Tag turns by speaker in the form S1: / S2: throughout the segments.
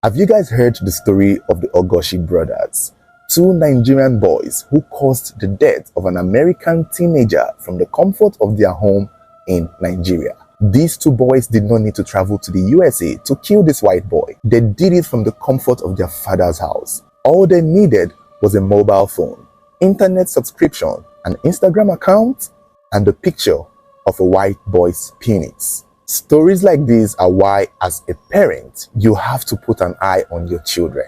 S1: Have you guys heard the story of the Ogoshi brothers? Two Nigerian boys who caused the death of an American teenager from the comfort of their home in Nigeria. These two boys did not need to travel to the USA to kill this white boy. They did it from the comfort of their father's house. All they needed was a mobile phone, internet subscription, an Instagram account, and the picture of a white boy's penis. Stories like these are why, as a parent, you have to put an eye on your children.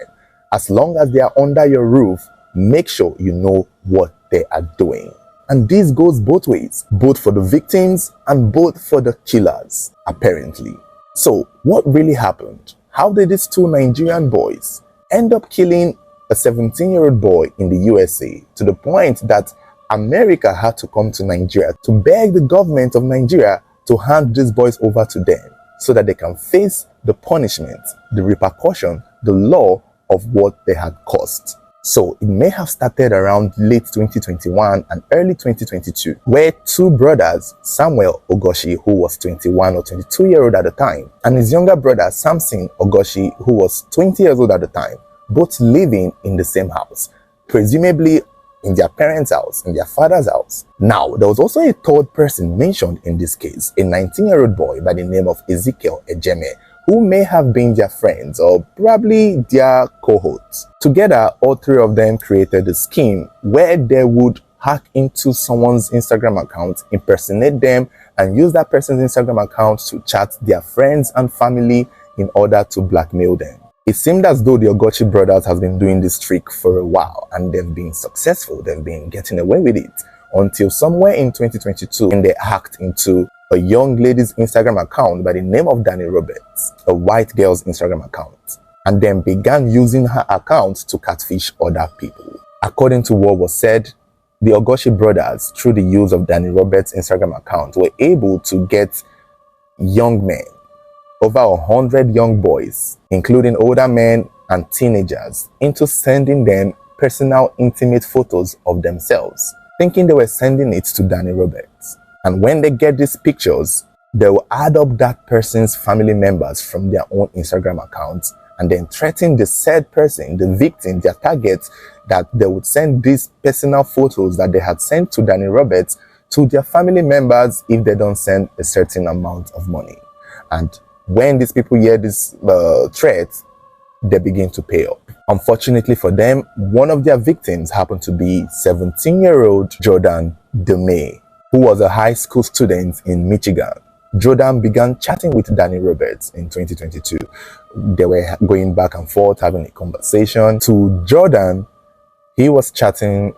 S1: As long as they are under your roof, make sure you know what they are doing. And this goes both ways, both for the victims and both for the killers, apparently. So, what really happened? How did these two Nigerian boys end up killing a 17-year-old boy in the USA to the point that America had to come to Nigeria to beg the government of Nigeria to hand these boys over to them so that they can face the punishment, the repercussion, the law of what they had caused. So it may have started around late 2021 and early 2022, where two brothers, Samuel Ogoshi, who was 21 or 22-year-old at the time, and his younger brother, Samson Ogoshi, who was 20 years old at the time, both living in the same house, presumably in their parents' house, in their father's house. Now, there was also a third person mentioned in this case, a 19-year-old boy by the name of Ezekiel Ejeme, who may have been their friends or probably their cohorts. Together, all three of them created a scheme where they would hack into someone's Instagram account, impersonate them, and use that person's Instagram account to chat their friends and family in order to blackmail them. It seemed as though the Ogoshi brothers have been doing this trick for a while and they've been successful, they've been getting away with it until somewhere in 2022 when they hacked into a young lady's Instagram account by the name of Danny Roberts, a white girl's Instagram account, and then began using her account to catfish other people. According to what was said, the Ogoshi brothers, through the use of Danny Roberts' Instagram account, were able to get young men, over 100 young boys, including older men and teenagers, into sending them personal, intimate photos of themselves, thinking they were sending it to Danny Roberts. And when they get these pictures, they will add up that person's family members from their own Instagram accounts and then threaten the said person, the victim, their target, that they would send these personal photos that they had sent to Danny Roberts to their family members if they don't send a certain amount of money. And when these people hear this threat, they begin to pay up. Unfortunately for them, one of their victims happened to be 17-year-old Jordan DeMay, who was a high school student in Michigan. Jordan began chatting with Danny Roberts in 2022. They were going back and forth, having a conversation. To Jordan, he was chatting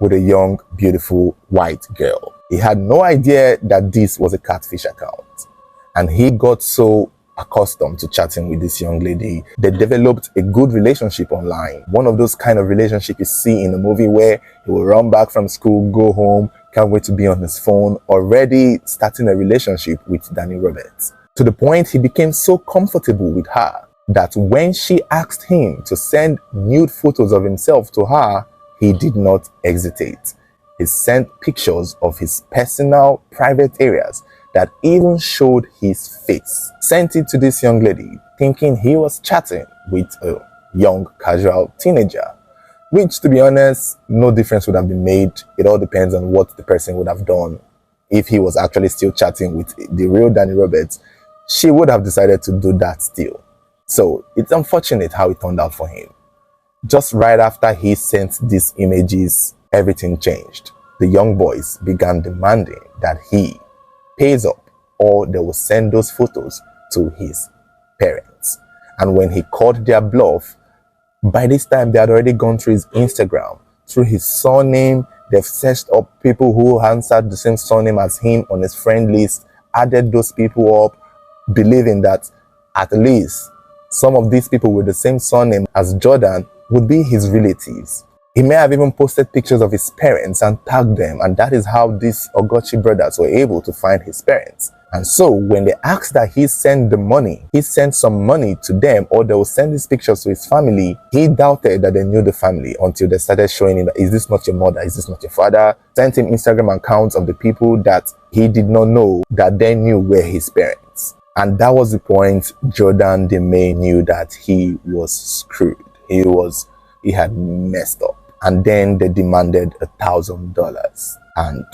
S1: with a young, beautiful white girl. He had no idea that this was a catfish account. And he got so accustomed to chatting with this young lady. They developed a good relationship online. One of those kind of relationships you see in a movie where he will run back from school, go home, can't wait to be on his phone, already starting a relationship with Danny Roberts. To the point he became so comfortable with her that when she asked him to send nude photos of himself to her, he did not hesitate. He sent pictures of his personal, private areas that even showed his face. Sent it to this young lady, thinking he was chatting with a young, casual teenager. Which, to be honest, no difference would have been made. It all depends on what the person would have done. If he was actually still chatting with the real Danny Roberts, she would have decided to do that still. So it's unfortunate how it turned out for him. Just right after he sent these images, everything changed. The young boys began demanding that he pays up or they will send those photos to his parents. And when he called their bluff, by this time they had already gone through his Instagram, through his surname. They've searched up people who answered the same surname as him on his friend list, added those people up, believing that at least some of these people with the same surname as Jordan would be his relatives. He may have even posted pictures of his parents and tagged them, and that is how these Ogoshi brothers were able to find his parents. And so when they asked that he send the money, he sent some money to them or they will send these pictures to his family, he doubted that they knew the family until they started showing him that, is this not your mother? Is this not your father? Sent him Instagram accounts of the people that he did not know that they knew were his parents. And that was the point Jordan DeMay knew that he was screwed. He had messed up. And then they demanded $1,000. And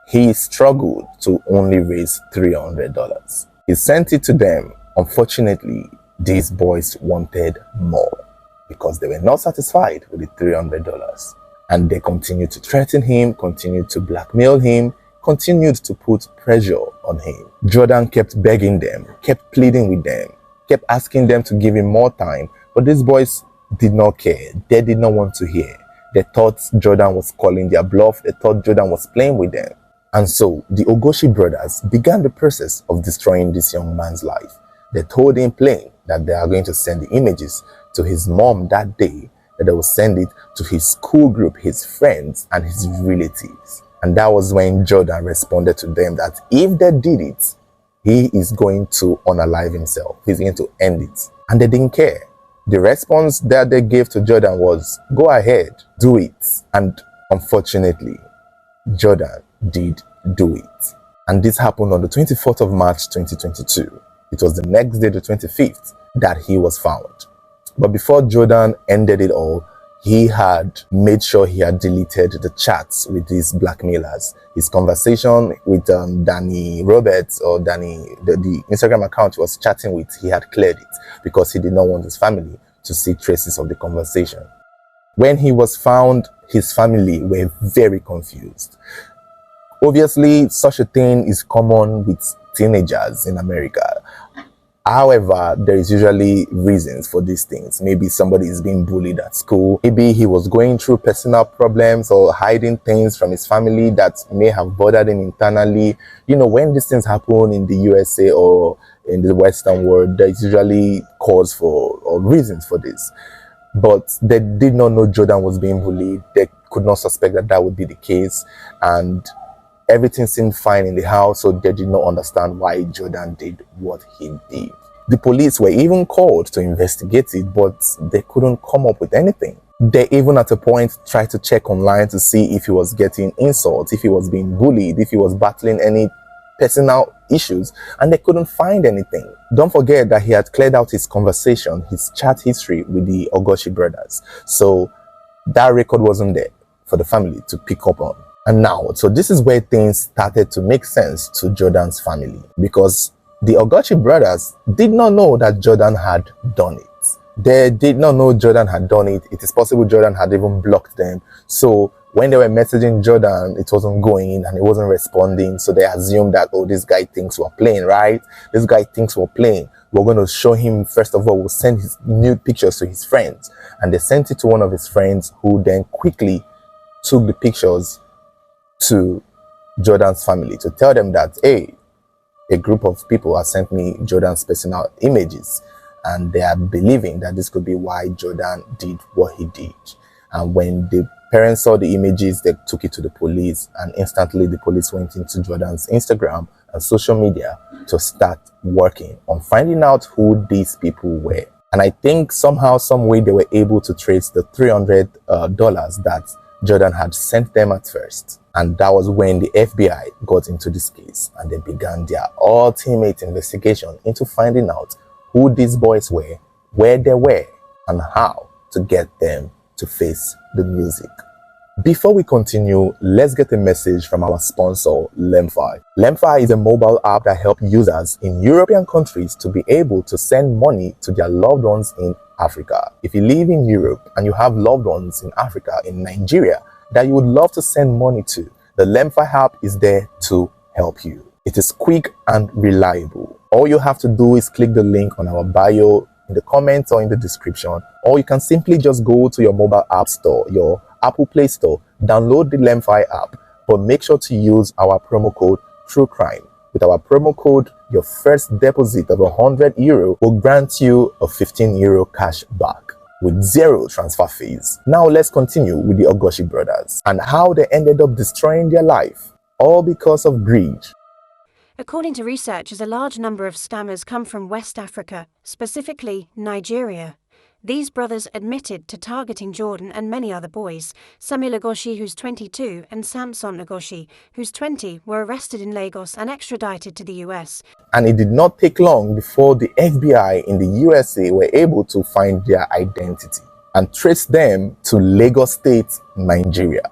S1: he struggled to only raise $300. He sent it to them. Unfortunately, these boys wanted more because they were not satisfied with the $300. And they continued to threaten him, continued to blackmail him, continued to put pressure on him. Jordan kept begging them, kept pleading with them, kept asking them to give him more time. But these boys did not care. They did not want to hear. They thought Jordan was calling their bluff. They thought Jordan was playing with them. And so the Ogoshi brothers began the process of destroying this young man's life. They told him plain that they are going to send the images to his mom that day, that they will send it to his school group, his friends, and his relatives. And that was when Jordan responded to them that if they did it, he is going to unalive himself. He's going to end it. And they didn't care. The response that they gave to Jordan was, go ahead, do it. And unfortunately, Jordan did do it. And this happened on the 24th of March 2022. It was the next day, the 25th, that he was found. But before Jordan ended it all, he had made sure he had deleted the chats with these blackmailers. His conversation with Danny Roberts, or Danny, the Instagram account he was chatting with, he had cleared it because he did not want his family to see traces of the conversation. When he was found, his family were very confused. Obviously, such a thing is common with teenagers in America. However, there is usually reasons for these things. Maybe somebody is being bullied at school. Maybe he was going through personal problems or hiding things from his family that may have bothered him internally. You know, when these things happen in the USA or in the Western world, there is usually cause for or reasons for this. But they did not know Jordan was being bullied. They could not suspect that that would be the case. And everything seemed fine in the house, so they did not understand why Jordan did what he did. The police were even called to investigate it, but they couldn't come up with anything. They even at a point tried to check online to see if he was getting insults, if he was being bullied, if he was battling any personal issues, and they couldn't find anything. Don't forget that he had cleared out his conversation, his chat history with the Ogoshi brothers. So that record wasn't there for the family to pick up on. And now, so this is where things started to make sense to Jordan's family, because the Ogoshi brothers did not know that Jordan had done it. They did not know Jordan had done it. It is possible Jordan had even blocked them. So when they were messaging Jordan, it wasn't going and he wasn't responding. So they assumed that, oh, this guy thinks we're playing, right? This guy thinks we're playing. We're going to show him, first of all, we'll send his nude pictures to his friends. And they sent it to one of his friends, who then quickly took the pictures to Jordan's family to tell them that, hey, a group of people have sent me Jordan's personal images, and they are believing that this could be why Jordan did what he did. And when the parents saw the images, they took it to the police, and instantly the police went into Jordan's Instagram and social media to start working on finding out who these people were. And I think somehow, some way, they were able to trace the $300 that Jordan had sent them at first. And that was when the FBI got into this case, and they began their ultimate investigation into finding out who these boys were, where they were, and how to get them to face the music. Before we continue, let's get a message from our sponsor, LemFi. LemFi is a mobile app that helps users in European countries to be able to send money to their loved ones in Africa. If you live in Europe and you have loved ones in Africa, in Nigeria, that you would love to send money to, the LemFi app is there to help you. It is quick and reliable. All you have to do is click the link on our bio in the comments or in the description, or you can simply just go to your mobile app store, your Apple Play Store, download the LemFi app, but make sure to use our promo code TrueCrime. With our promo code, your first deposit of €100 will grant you a €15 cash back with zero transfer fees. Now let's continue with the Ogoshi brothers and how they ended up destroying their life, all because of greed.
S2: According to researchers, a large number of scammers come from West Africa, specifically Nigeria. These brothers admitted to targeting Jordan and many other boys. Samuel Ogoshi, who's 22, and Samson Ogoshi, who's 20, were arrested in Lagos and extradited to the US.
S1: And it did not take long before the FBI in the USA were able to find their identity and trace them to Lagos State, Nigeria.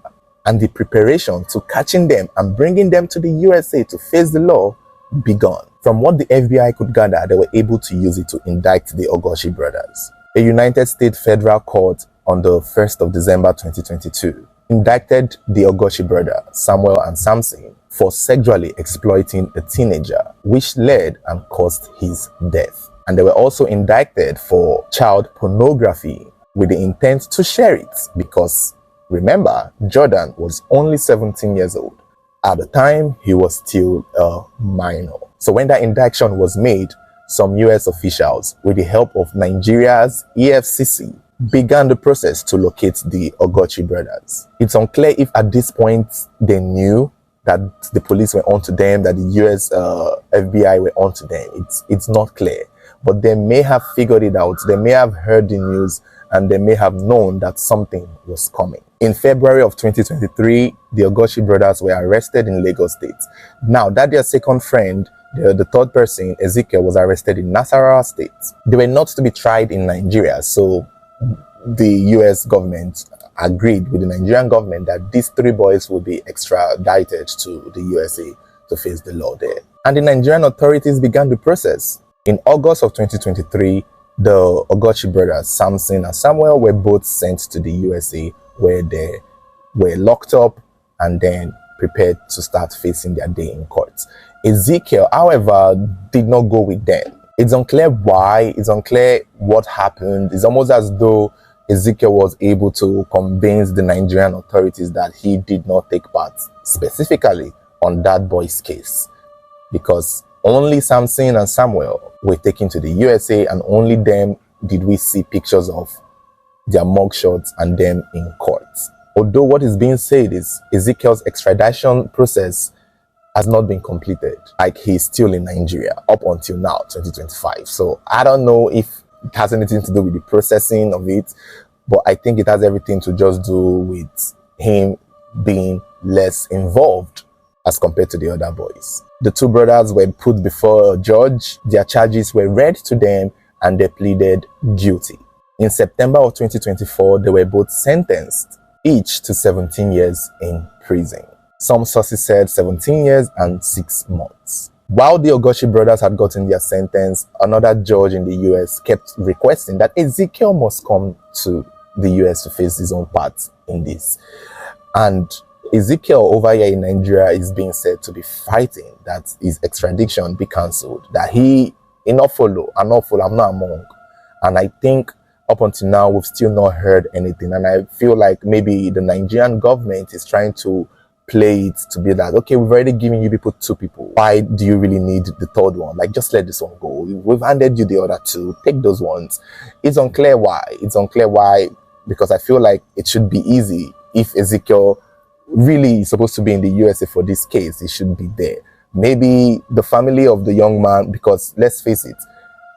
S1: And the preparation to catching them and bringing them to the USA to face the law began. From what the FBI could gather, they were able to use it to indict the Ogoshi brothers. A United States federal court on the 1st of December 2022 indicted the Ogoshi brothers, Samuel and Samson, for sexually exploiting a teenager, which led and caused his death. And they were also indicted for child pornography with the intent to share it because, remember, Jordan was only 17 years old. At the time, he was still a minor. So when that indictment was made, some US officials, with the help of Nigeria's EFCC, began the process to locate the Ogoshi brothers. It's unclear if at this point they knew that the police were onto them, that the US FBI were onto them. It's not clear. But they may have figured it out. They may have heard the news and they may have known that something was coming. In February of 2023, the Ogoshi brothers were arrested in Lagos State. Now, that their second friend, the third person, Ezekiel, was arrested in Nasarawa State. They were not to be tried in Nigeria, so the US government agreed with the Nigerian government that these three boys would be extradited to the USA to face the law there. And the Nigerian authorities began the process. In August of 2023, the Ogoshi brothers, Samson and Samuel, were both sent to the USA, where they were locked up and then prepared to start facing their day in court. Ezekiel, however, did not go with them. It's unclear why, it's unclear what happened. It's almost as though Ezekiel was able to convince the Nigerian authorities that he did not take part specifically on that boy's case, because only Samson and Samuel were taken to the USA and only them did we see pictures of their mugshots and them in court. Although what is being said is Ezekiel's extradition process has not been completed. Like, he's still in Nigeria up until now, 2025. So I don't know if it has anything to do with the processing of it, but I think it has everything to just do with him being less involved as compared to the other boys. The two brothers were put before a judge, their charges were read to them, and they pleaded guilty. In September of 2024, they were both sentenced, each to 17 years in prison. Some sources said 17 years and 6 months. While the Ogoshi brothers had gotten their sentence, another judge in the US kept requesting that Ezekiel must come to the US to face his own part in this. And Ezekiel over here in Nigeria is being said to be fighting that his extradition be cancelled, that he enough follow, I'm not among. And I think up until now, we've still not heard anything. And I feel like maybe the Nigerian government is trying to play it to be that, okay, we've already given you people 2 people. Why do you really need the third one? Like, just let this one go. We've handed you the other 2. Take those ones. It's unclear why. It's unclear why, because I feel like it should be easy. If Ezekiel really is supposed to be in the USA for this case, it should be there. Maybe the family of the young man, because let's face it,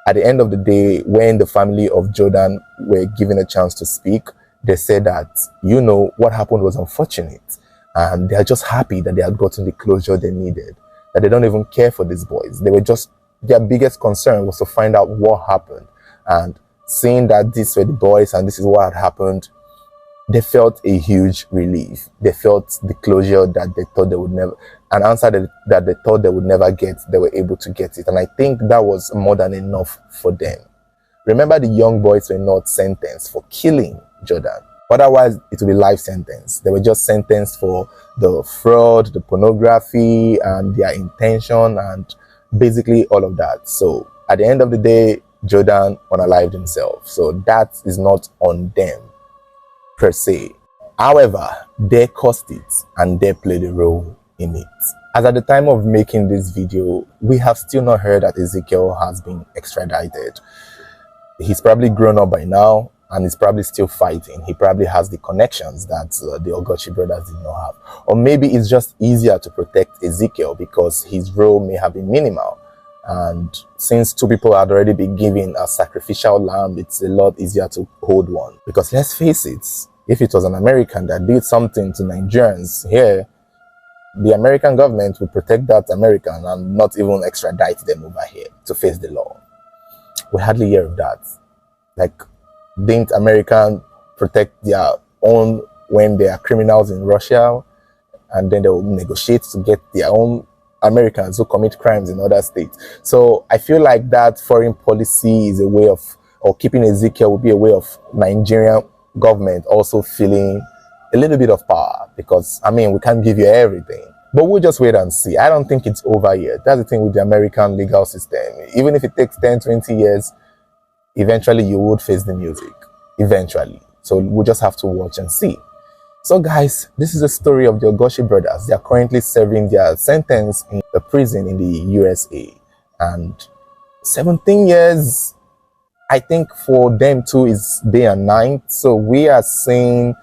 S1: at the end of the day, when the family of Jordan were given a chance to speak, they said that, you know, what happened was unfortunate. And they are just happy that they had gotten the closure they needed, that they don't even care for these boys. They were just, their biggest concern was to find out what happened. And seeing that these were the boys and this is what had happened, they felt a huge relief. They felt the closure that they thought they would never, an answer that they thought they would never get, they were able to get it. And I think that was more than enough for them. Remember, the young boys were not sentenced for killing Jordan. Otherwise, it would be life sentence. They were just sentenced for the fraud, the pornography, and their intention, and basically all of that. So at the end of the day, Jordan unalived himself. So that is not on them per se. However, they caused it and they played a role in it. As at the time of making this video, we have still not heard that Ezekiel has been extradited. He's probably grown up by now, and he's probably still fighting. He probably has the connections that the Ogoshi brothers did not have. Or maybe it's just easier to protect Ezekiel because his role may have been minimal And since two people had already been given a sacrificial lamb, it's a lot easier to hold one. Because let's face it, if it was an American that did something to Nigerians here, the American government would protect that American and not even extradite them over here to face the law. We hardly hear of that. Like, didn't Americans protect their own when they are criminals in Russia, and then they will negotiate to get their own Americans who commit crimes in other states? So I feel like that foreign policy is a way of, or keeping Ezekiel will be a way of Nigerian government also feeling a little bit of power, because I mean, we can't give you everything. But we'll just wait and see. I don't think it's over yet. That's the thing with the American legal system. Even if it takes 10, 20 years, eventually you would face the music. Eventually. So we'll just have to watch and see. So guys, this is the story of the Ogoshi brothers. They are currently serving their sentence in the prison in the USA. And 17 years, I think for them too is day and night. So we are seeing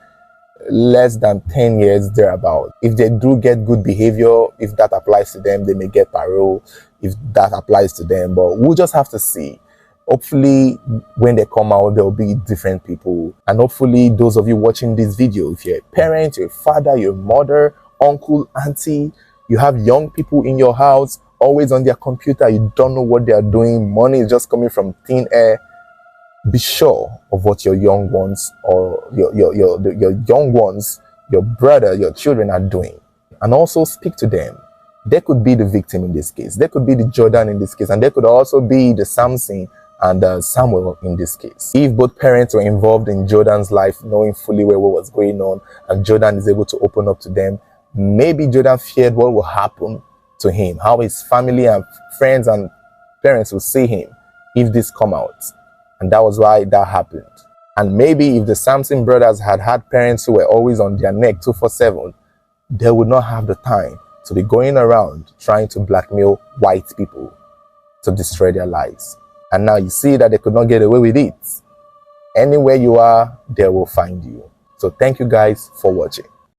S1: less than 10 years thereabout. If they do get good behavior, if that applies to them, they may get parole, if that applies to them. But we'll just have to see. Hopefully when they come out, there'll be different people. And hopefully those of you watching this video, if you're a parent, you're a father, your mother, uncle, auntie, you have young people in your house always on their computer, you don't know what they are doing, money is just coming from thin air, be sure of what your young ones or your young ones, your brother, your children are doing, and also speak to them. They could be the victim in this case, they could be the Jordan in this case, and they could also be the Samson and Samuel in this case. If both parents were involved in Jordan's life, knowing fully well what was going on, and Jordan is able to open up to them, maybe Jordan feared what will happen to him, how his family and friends and parents will see him if this come out. And that was why that happened. And maybe if the Samson brothers had had parents who were always on their neck 24/7, they would not have the time to be going around trying to blackmail white people to destroy their lives. And now you see that they could not get away with it. Anywhere you are, they will find you. So thank you guys for watching.